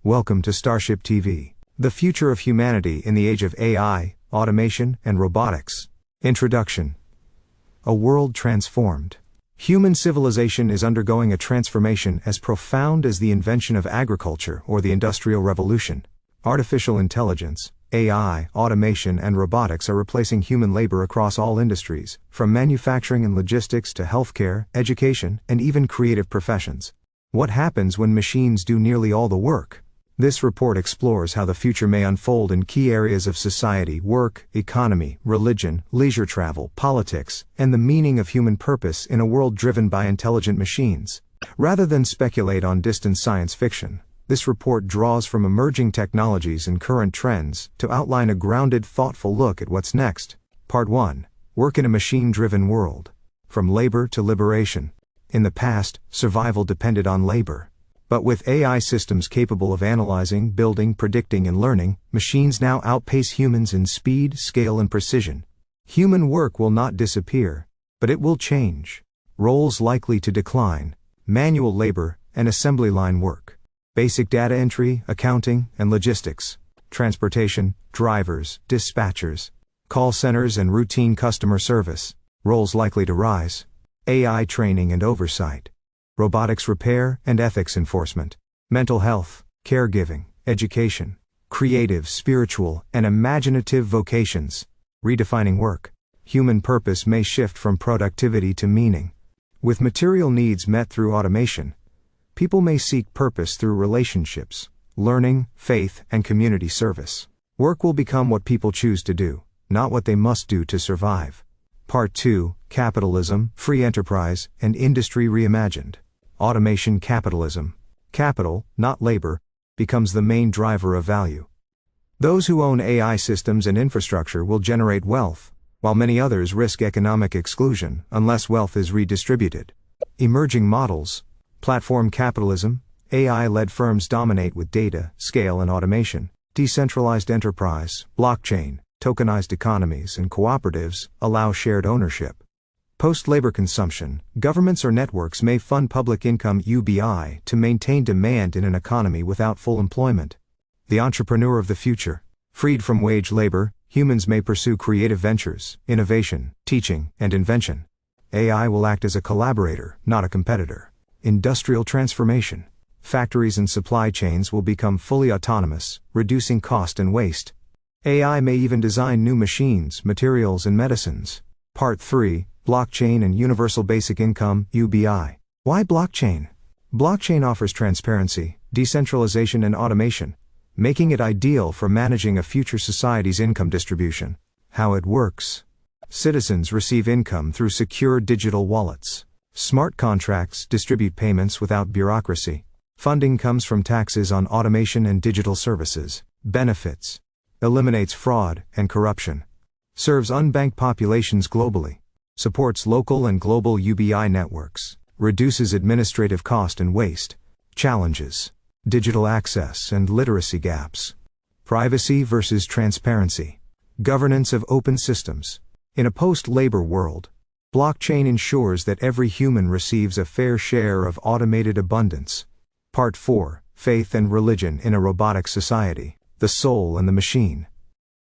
Welcome to Starship TV, the future of humanity in the age of AI, automation, and robotics. Introduction. A world transformed. Human civilization is undergoing a transformation as profound as the invention of agriculture or the Industrial Revolution. Artificial intelligence, AI, automation, and robotics are replacing human labor across all industries, from manufacturing and logistics to healthcare, education, and even creative professions. What happens when machines do nearly all the work? This report explores how the future may unfold in key areas of society, work, economy, religion, leisure travel, politics, and the meaning of human purpose in a world driven by intelligent machines. Rather than speculate on distant science fiction, this report draws from emerging technologies and current trends to outline a grounded, thoughtful look at what's next. Part 1. Work in a machine-driven world. From labor to liberation. In the past, survival depended on labor. But with AI systems capable of analyzing, building, predicting, and learning, machines now outpace humans in speed, scale, and precision. Human work will not disappear, but it will change. Roles likely to decline: manual labor and assembly line work, basic data entry, accounting, and logistics, transportation, drivers, dispatchers, call centers, and routine customer service. Roles likely to rise: AI training and oversight, robotics repair and ethics enforcement, mental health, caregiving, education, creative, spiritual, and imaginative vocations. Redefining work. Human purpose may shift from productivity to meaning. With material needs met through automation, people may seek purpose through relationships, learning, faith, and community service. Work will become what people choose to do, not what they must do to survive. Part 2. Capitalism, free enterprise, and industry reimagined. Automation capitalism. Capital, not labor, becomes the main driver of value. Those who own AI systems and infrastructure will generate wealth, while many others risk economic exclusion unless wealth is redistributed. Emerging models. Platform capitalism. AI-led firms dominate with data, scale, and automation. Decentralized enterprise, blockchain, tokenized economies, and cooperatives allow shared ownership. Post-labor consumption. Governments or networks may fund public income (UBI) to maintain demand in an economy without full employment. The entrepreneur of the future. Freed from wage labor, humans may pursue creative ventures, innovation, teaching, and invention. AI will act as a collaborator, not a competitor. Industrial transformation. Factories and supply chains will become fully autonomous, reducing cost and waste. AI may even design new machines, materials, and medicines. Part 3. Blockchain and Universal Basic Income (UBI). Why blockchain? Blockchain offers transparency, decentralization, and automation, making it ideal for managing a future society's income distribution. How it works. Citizens receive income through secure digital wallets. Smart contracts distribute payments without bureaucracy. Funding comes from taxes on automation and digital services. Benefits. Eliminates fraud and corruption. Serves unbanked populations globally. Supports local and global UBI networks. Reduces administrative cost and waste. Challenges. Digital access and literacy gaps. Privacy versus transparency. Governance of open systems. In a post-labor world, blockchain ensures that every human receives a fair share of automated abundance. Part 4. Faith and religion in a robotic society. The soul and the machine.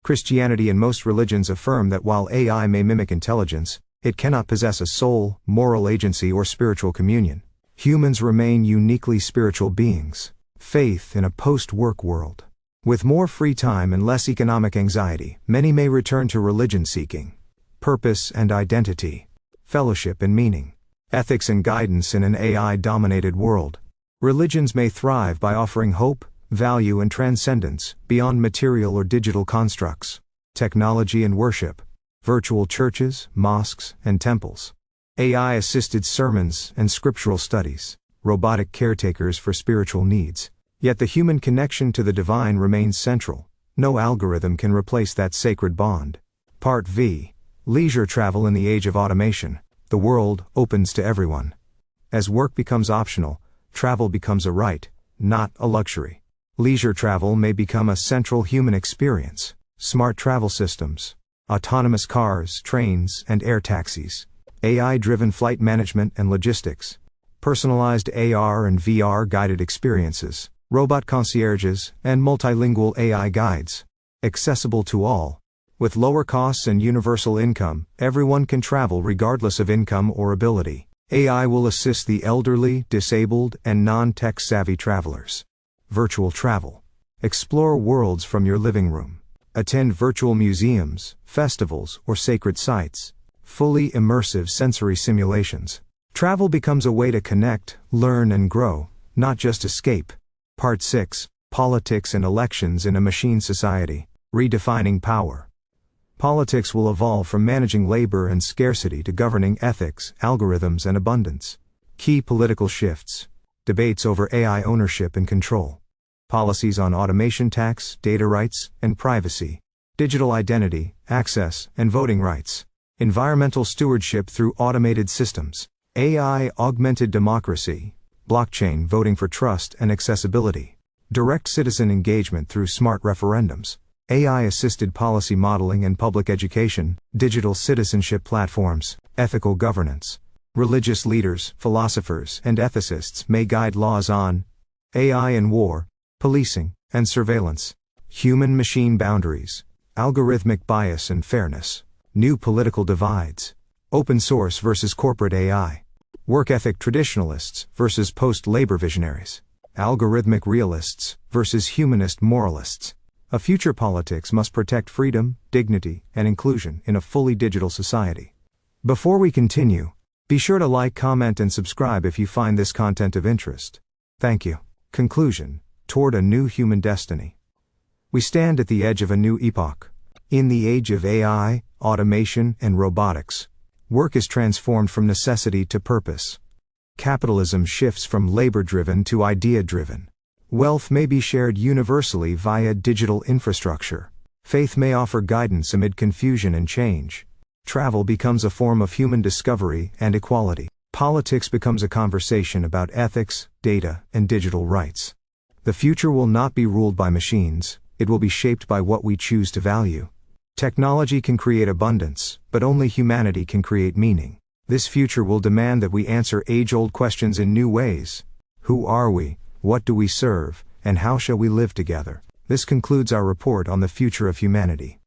Christianity and most religions affirm that while AI may mimic intelligence, it cannot possess a soul, moral agency, or spiritual communion. Humans remain uniquely spiritual beings. Faith in a post-work world. With more free time and less economic anxiety, many may return to religion seeking purpose and identity, fellowship and meaning, ethics and guidance in an AI-dominated world. Religions may thrive by offering hope, value, and transcendence beyond material or digital constructs. Technology and worship. Virtual churches, mosques, and temples. AI-assisted sermons and scriptural studies. Robotic caretakers for spiritual needs. Yet the human connection to the divine remains central. No algorithm can replace that sacred bond. Part V. Leisure travel in the age of automation. The world opens to everyone. As work becomes optional, travel becomes a right, not a luxury. Leisure travel may become a central human experience. Smart travel systems. Autonomous cars, trains, and air taxis. AI-driven flight management and logistics. Personalized AR and VR guided experiences. robot concierges, and multilingual AI guides. Accessible to all. With lower costs and universal income, everyone can travel regardless of income or ability. AI will assist the elderly, disabled, and non-tech savvy travelers. Virtual travel. Explore worlds from your living room. Attend virtual museums, festivals, or sacred sites. Fully immersive sensory simulations. Travel becomes a way to connect, learn, and grow, not just escape. Part 6. Politics and Elections in a Machine Society. Redefining Power. Politics will evolve from managing labor and scarcity to governing ethics, algorithms, and abundance. Key political shifts. Debates over AI ownership and control. Policies on automation tax, data rights, and privacy. Digital identity, access, and voting rights. Environmental stewardship through automated systems. AI augmented democracy. Blockchain voting for trust and accessibility. Direct citizen engagement through smart referendums. AI-assisted policy modeling and public education, digital citizenship platforms, ethical governance. Religious leaders, philosophers, and ethicists may guide laws on AI and war, policing, and surveillance. Human-machine boundaries, algorithmic bias and fairness. New political divides. Open source versus corporate AI. Work ethic traditionalists versus post-labor visionaries. Algorithmic realists versus humanist moralists. A future politics must protect freedom, dignity, and inclusion in a fully digital society. Before we continue, be sure to like, comment, and subscribe if you find this content of interest. Thank you. Conclusion. Toward a new human destiny. We stand at the edge of a new epoch. In the age of AI, automation, and robotics, work is transformed from necessity to purpose. Capitalism shifts from labor-driven to idea-driven. Wealth may be shared universally via digital infrastructure. Faith may offer guidance amid confusion and change. Travel becomes a form of human discovery and equality. Politics becomes a conversation about ethics, data, and digital rights. The future will not be ruled by machines, it will be shaped by what we choose to value. Technology can create abundance, but only humanity can create meaning. This future will demand that we answer age-old questions in new ways. Who are we? What do we serve? And how shall we live together? This concludes our report on the future of humanity.